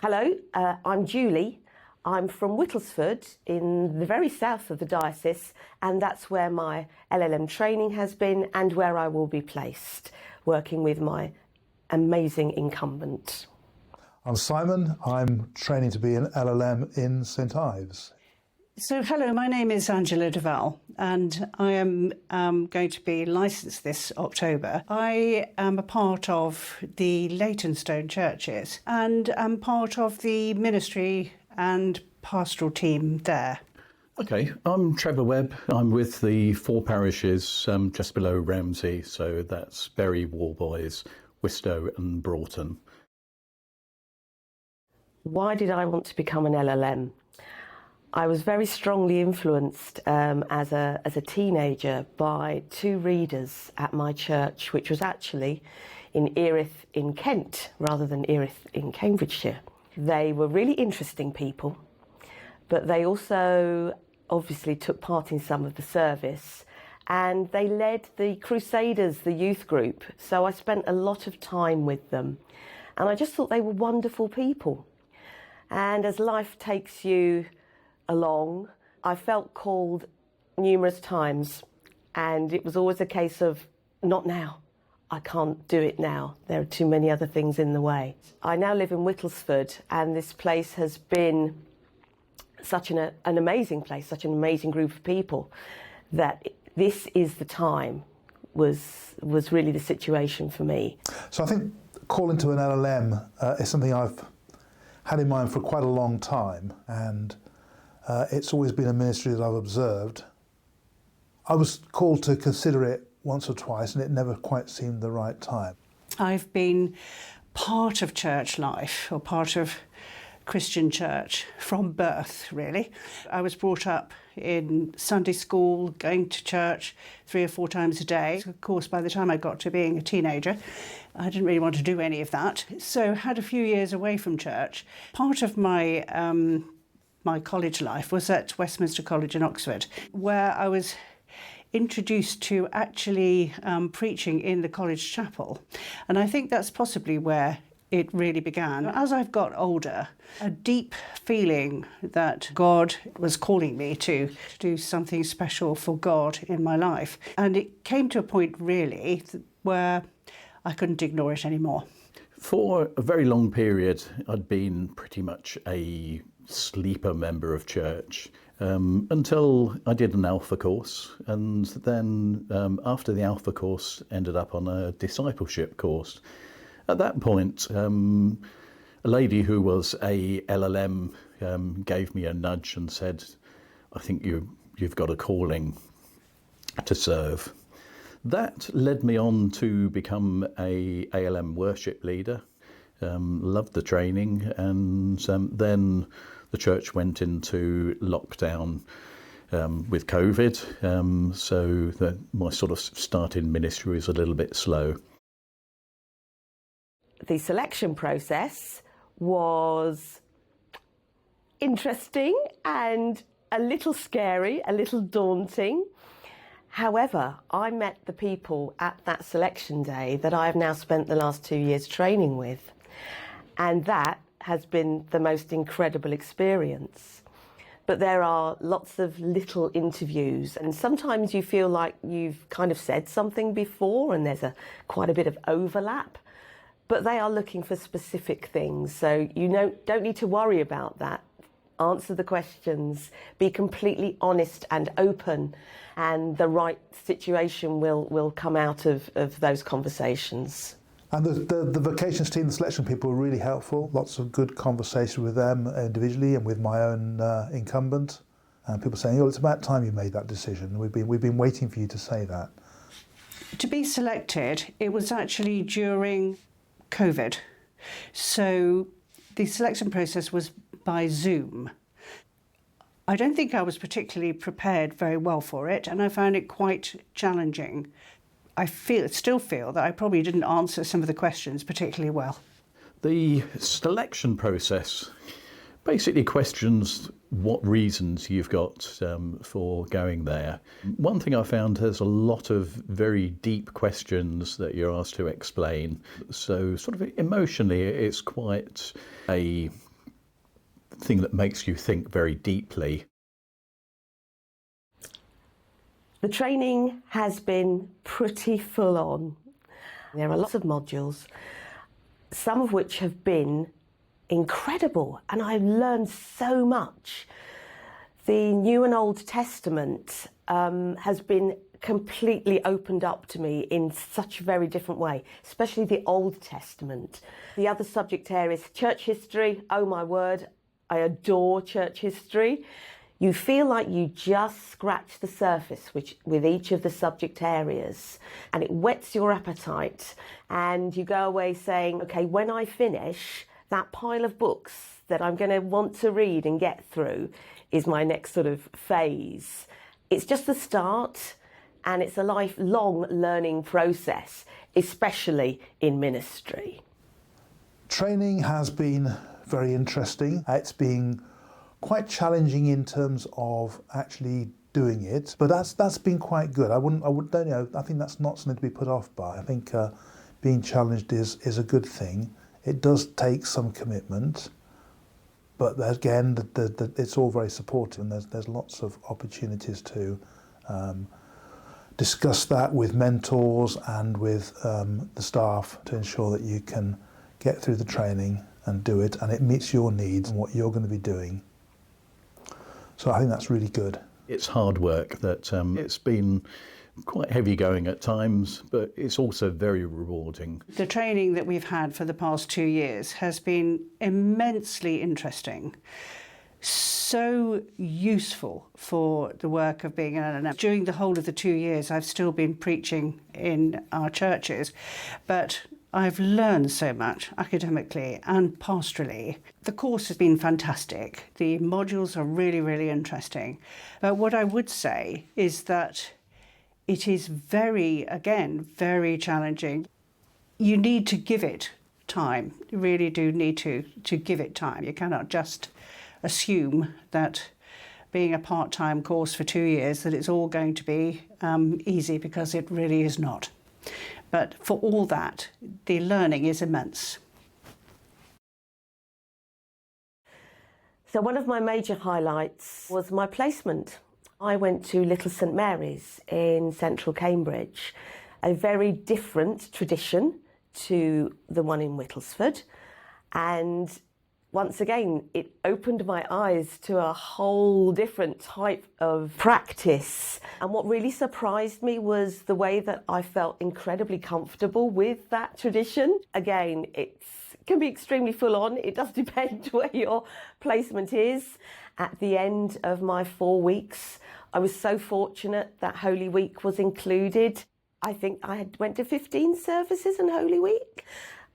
Hello, I'm Julie. I'm from Whittlesford in the very south of the diocese, and that's where my LLM training has been and where I will be placed, working with my amazing incumbent. I'm Simon. I'm training to be an LLM in St Ives. So, hello, my name is Angela Duval, and I am going to be licensed this October. I am a part of the Leytonstone churches and am part of the ministry and pastoral team there. Okay, I'm Trevor Webb. I'm with the four parishes just below Ramsey, so that's Bury, Warboys, Wistow and Broughton. Why did I want to become an LLM? I was very strongly influenced as a teenager by two readers at my church, which was actually in Erith in Kent rather than Erith in Cambridgeshire. They were really interesting people, but they also obviously took part in some of the service, and they led the Crusaders, the youth group. So I spent a lot of time with them, and I just thought they were wonderful people. And as life takes you along, I felt called numerous times, and it was always a case of, not now. I can't do it now. There are too many other things in the way. I now live in Whittlesford, and this place has been such an amazing place, such an amazing group of people, that this is the time was really the situation for me. So I think calling to an LLM is something I've had in mind for quite a long time, and it's always been a ministry that I've observed. I was called to consider it once or twice, and it never quite seemed the right time. I've been part of church life, or part of Christian church from birth, really. I was brought up in Sunday school, going to church 3 or 4 times a day. Of course, by the time I got to being a teenager, I didn't really want to do any of that. So had a few years away from church. Part of my my college life was at Westminster College in Oxford, where I was introduced to actually preaching in the college chapel. And I think that's possibly where it really began. As I've got older, a deep feeling that God was calling me to do something special for God in my life. And it came to a point really where I couldn't ignore it anymore. For a very long period, I'd been pretty much a sleeper member of church until I did an Alpha course, and then after the Alpha course ended up on a discipleship course. At that point, a lady who was a LLM gave me a nudge and said, I think you've got a calling to serve. That led me on to become a ALM worship leader. Loved the training, and then the church went into lockdown with COVID, so my sort of start in ministry was a little bit slow. The selection process was interesting and a little scary, a little daunting. However, I met the people at that selection day that I have now spent the last 2 years training with, and that has been the most incredible experience. But there are lots of little interviews, and sometimes you feel like you've kind of said something before and there's quite a bit of overlap. But they are looking for specific things, so you don't need to worry about that. Answer the questions, be completely honest and open, and the right situation will come out of those conversations. And the vocations team, the selection people were really helpful. Lots of good conversation with them individually and with my own incumbent. And people saying, it's about time you made that decision. We've been waiting for you to say that. To be selected, it was actually during COVID. So the selection process was by Zoom. I don't think I was particularly prepared very well for it, and I found it quite challenging. I still feel that I probably didn't answer some of the questions particularly well. The selection process basically questions what reasons you've got for going there. One thing I found, there's a lot of very deep questions that you're asked to explain. So sort of emotionally, it's quite a thing that makes you think very deeply. The training has been pretty full on. There are lots of modules, some of which have been incredible, and I've learned so much. The New and Old Testament has been completely opened up to me in such a very different way, especially the Old Testament. The other subject areas, church history, oh my word, I adore church history. You feel like you just scratch the surface with each of the subject areas, and it whets your appetite, and you go away saying, okay, when I finish, that pile of books that I'm going to want to read and get through is my next sort of phase. It's just the start, and it's a lifelong learning process, especially in ministry. Training has been very interesting. It's been quite challenging in terms of actually doing it, but that's been quite good. I think that's not something to be put off by. I think being challenged is a good thing. It does take some commitment, but again, it's all very supportive, and there's lots of opportunities to discuss that with mentors and with the staff to ensure that you can get through the training and do it, and it meets your needs and what you're going to be doing. So I think that's really good. It's hard work. It's been quite heavy going at times, but it's also very rewarding. The training that we've had for the past 2 years has been immensely interesting, so useful for the work of being an LLM. During the whole of the 2 years, I've still been preaching in our churches, but I've learned so much academically and pastorally. The course has been fantastic. The modules are really, really interesting. But what I would say is that it is very challenging. You need to give it time. You really do need to give it time. You cannot just assume that being a part-time course for 2 years that it's all going to be easy, because it really is not. But for all that, the learning is immense. So one of my major highlights was my placement. I went to Little St Mary's in central Cambridge, a very different tradition to the one in Whittlesford. And once again, it opened my eyes to a whole different type of practice. And what really surprised me was the way that I felt incredibly comfortable with that tradition. Again, it can be extremely full on. It does depend where your placement is. At the end of my 4 weeks, I was so fortunate that Holy Week was included. I think I went to 15 services in Holy Week.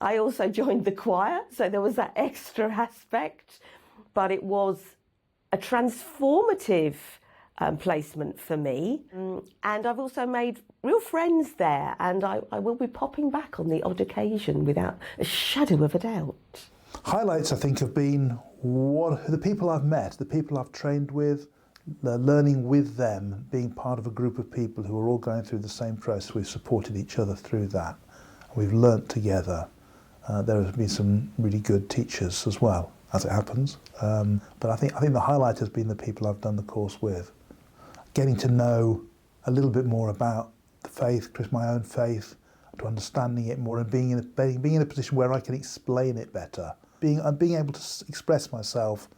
I also joined the choir, so there was that extra aspect, but it was a transformative placement for me. And I've also made real friends there, and I will be popping back on the odd occasion without a shadow of a doubt. Highlights, I think, have been the people I've met, the people I've trained with, learning with them, being part of a group of people who are all going through the same process. We've supported each other through that. We've learnt together. There have been some really good teachers as well, as it happens. But I think the highlight has been the people I've done the course with. Getting to know a little bit more about the faith, my own faith, to understanding it more, and being in a position where I can explain it better. Being able to express myself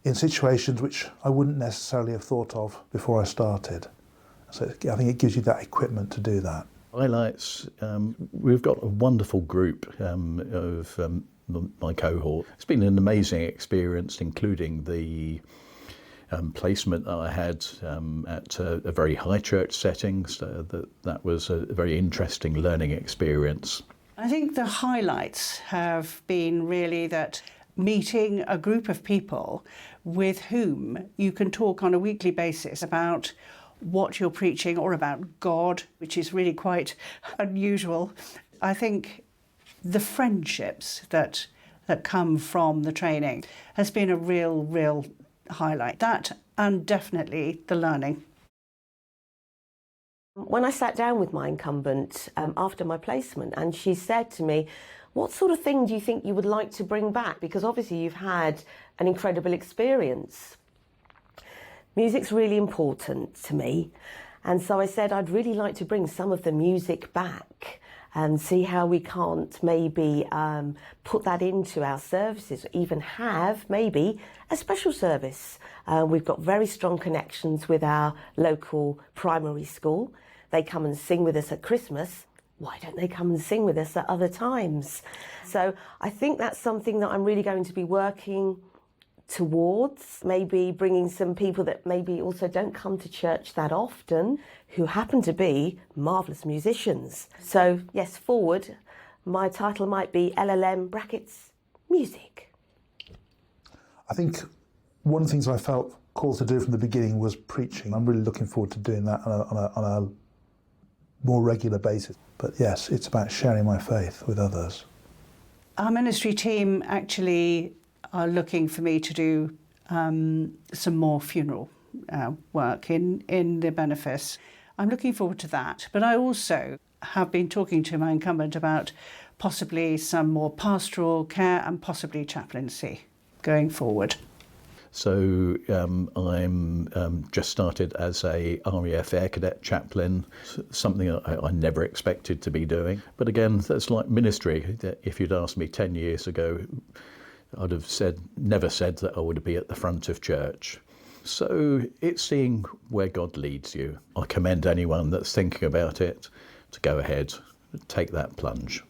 in situations which I wouldn't necessarily have thought of before I started. So I think it gives you that equipment to do that. Highlights, we've got a wonderful group of my cohort. It's been an amazing experience, including the placement that I had at a very high church setting. So that was a very interesting learning experience. I think the highlights have been really that meeting a group of people with whom you can talk on a weekly basis about what you're preaching, or about God, which is really quite unusual. I think the friendships that come from the training has been a real highlight. That, and definitely the learning. When I sat down with my incumbent after my placement, and she said to me, What sort of thing do you think you would like to bring back? Because obviously you've had an incredible experience. Music's really important to me, and so I said I'd really like to bring some of the music back and see how we can't maybe put that into our services, or even have maybe a special service. We've got very strong connections with our local primary school. They come and sing with us at Christmas. Why don't they come and sing with us at other times? So I think that's something that I'm really going to be working towards, maybe bringing some people that maybe also don't come to church that often, who happen to be marvellous musicians. So yes, forward, my title might be LLM brackets music. I think one of the things I felt called to do from the beginning was preaching. I'm really looking forward to doing that on a more regular basis. But yes, it's about sharing my faith with others. Our ministry team actually are looking for me to do some more funeral work in the benefice. I'm looking forward to that. But I also have been talking to my incumbent about possibly some more pastoral care and possibly chaplaincy going forward. So I'm just started as a RAF Air Cadet chaplain, something I never expected to be doing. But again, that's like ministry. If you'd asked me 10 years ago, I'd have never said that I would be at the front of church. So it's seeing where God leads you. I commend anyone that's thinking about it to go ahead, take that plunge.